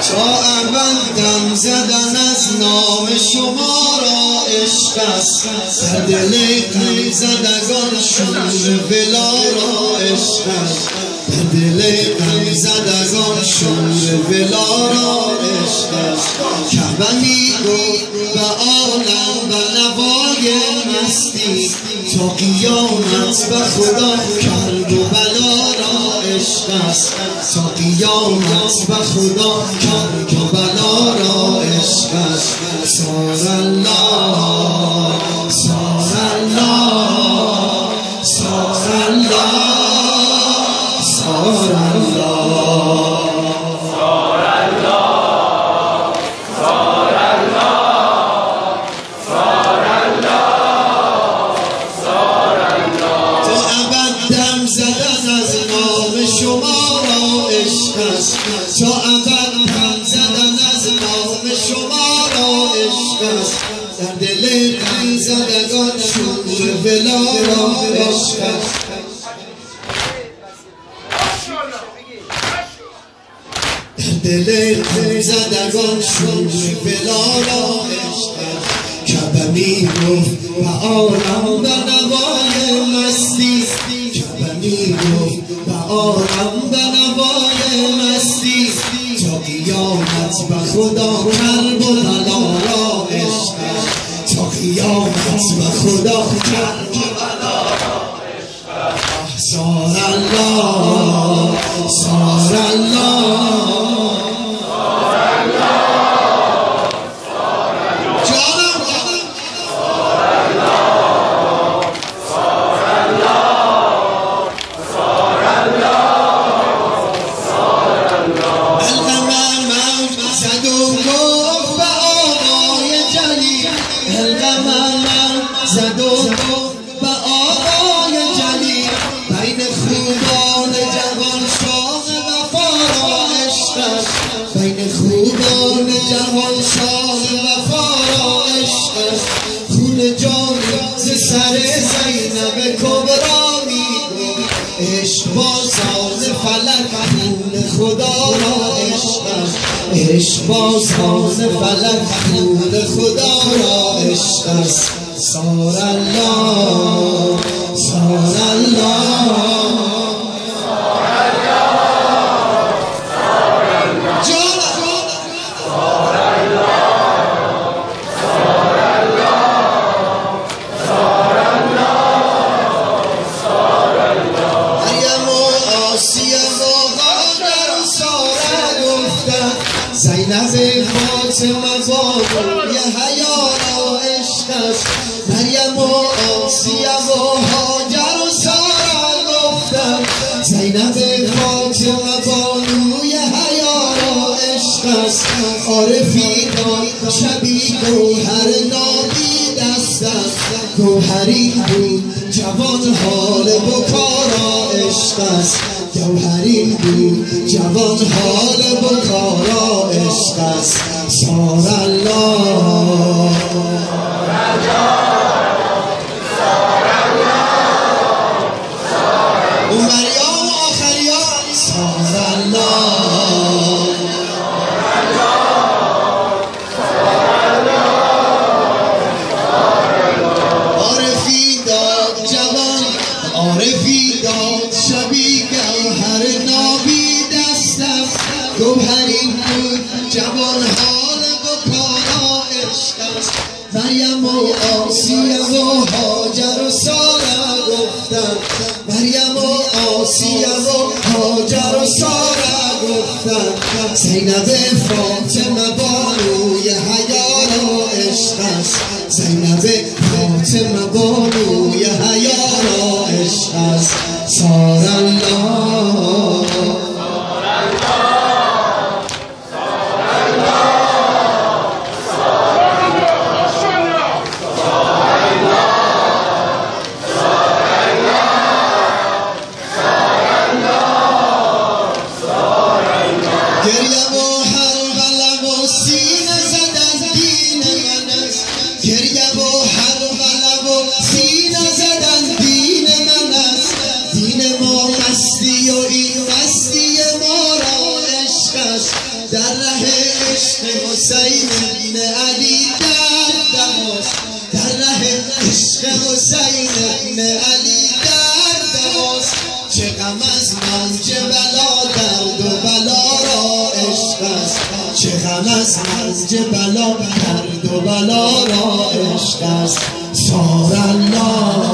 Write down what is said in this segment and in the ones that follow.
تا ابد دم زدن از نام شما را عشق است، در دل غم زدگان شور ولا را عشق است، در دل غم زدگان شور ولا را عشق است. کعبه میگفت به عالم و نوای مستی، تا قیامت به خدا کرب و بلا را عشق است، تا قیامت به خدا کرب و بلا را عشق است. سار الله سار الله سار الله سار الله شما را عشق است، تا ابد دم زدن از نام شما را عشق است، در دل غم زدگان شور ولا را عشق است. در دل غم زدگان شور ولا را عشق است. کعبه میگفت به عالم به نوای مستی، کعبه میگفت به عالم به نوای مستی، تا قیامت به خدا کرب و بلا را عشق است، تا قیامت به خدا کرب و بلا را عشق است. سار الله سار الله زد و گفت به آقای جلیل، بین خوبان جوان شاه وفا را عشق است، بین خوبان جوان شاه وفا را عشق است. خون جان ز سر زینب کبرا میگفت، عشق بازان فلک خون خدا را عشق است، عشق بازان فلک خون خدا را عشق است. سار الله سار الله سار الله سار الله سار الله سار الله سار الله سار الله. مریم و آسیه و هاجر و ساره گفتن، زینب فاطمه بانوی حیا را عشق است. مریم و آسیه و هاجر و ساره گفتن، زینب فاطمه بانوی حیا را عشق است. عارفی دان شبی گوهر نابی دست است، گوهری بود جوان حال بکارا عشق است، گوهری بود جوان حال بکارا عشق است. سار الله اونوریان و آخریان. سار الله عارفی داد جوان عارفی داد شبی گوهر نابی دستم، گوهری بود جوان حال بکارا عشق است. مریم و آسیه و هاجر و ساره گفتن، مریم و آسیه و هاجر و ساره گفتن، زینب فاطمه بانوی حیا را عشق است، زینب فاطمه بانوی حیا را عشق است. سار الله گریه و هر و سینه زدن دین من است، گریه و هر و سینه زدن دین من است. دین ما مستی و این مستی ما را عشق است، در ره عشق حسین ابن علی درد هاست، در ره عشق حسین ابن علی درد هاست. چه غم از رنج بلا درد و بلا را عشق است، چه غم از رنج بلا درد و بلا را عشق است. صار الله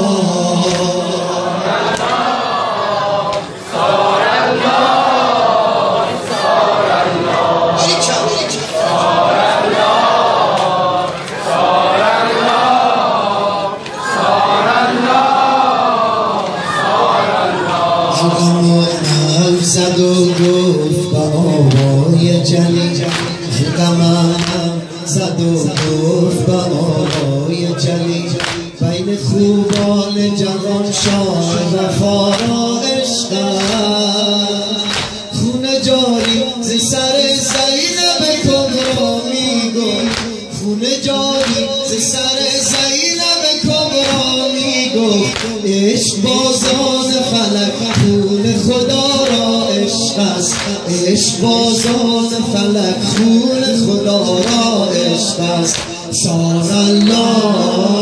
زد و گفت با آوای جلی، غمم زد و گفت با آوای جلی. بین خوبان جوان شاه وفا را عشق است، خون جاری ز سر زینب کبرا میگفت، خون جاری ز سر زینب کبرا میگفت. عشق بازان فلک خون خدا را عشق است، عشق بازان فلک خون خدا را عشق است. صار الله